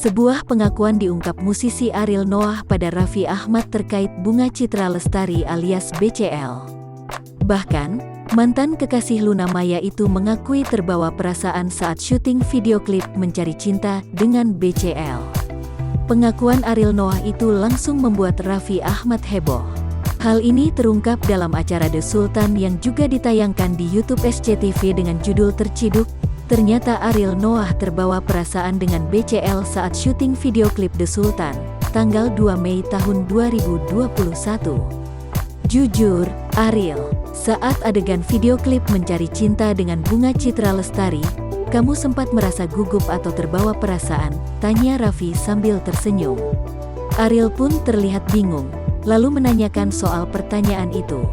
Sebuah pengakuan diungkap musisi Ariel Noah pada Raffi Ahmad terkait Bunga Citra Lestari alias BCL. Bahkan, mantan kekasih Luna Maya itu mengakui terbawa perasaan saat syuting video klip Mencari Cinta dengan BCL. Pengakuan Ariel Noah itu langsung membuat Raffi Ahmad heboh. Hal ini terungkap dalam acara The Sultan yang juga ditayangkan di YouTube SCTV dengan judul Terciduk. Ternyata Ariel Noah terbawa perasaan dengan BCL saat syuting video klip The Sultan, tanggal 2 Mei tahun 2021. Jujur, Ariel, saat adegan video klip Mencari Cinta dengan Bunga Citra Lestari, kamu sempat merasa gugup atau terbawa perasaan? Tanya Raffi sambil tersenyum. Ariel pun terlihat bingung, lalu menanyakan soal pertanyaan itu.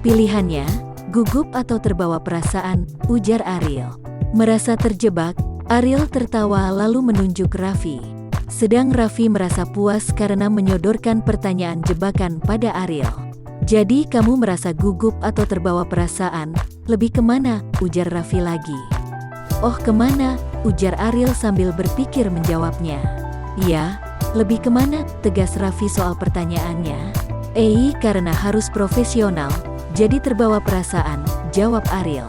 Pilihannya, gugup atau terbawa perasaan, ujar Ariel. Merasa terjebak, Ariel tertawa lalu menunjuk Raffi. Sedang Raffi merasa puas karena menyodorkan pertanyaan jebakan pada Ariel. Jadi kamu merasa gugup atau terbawa perasaan, lebih kemana? Ujar Raffi lagi. Oh kemana? Ujar Ariel sambil berpikir menjawabnya. Ya, lebih kemana? Tegas Raffi soal pertanyaannya. Karena harus profesional, jadi terbawa perasaan, jawab Ariel.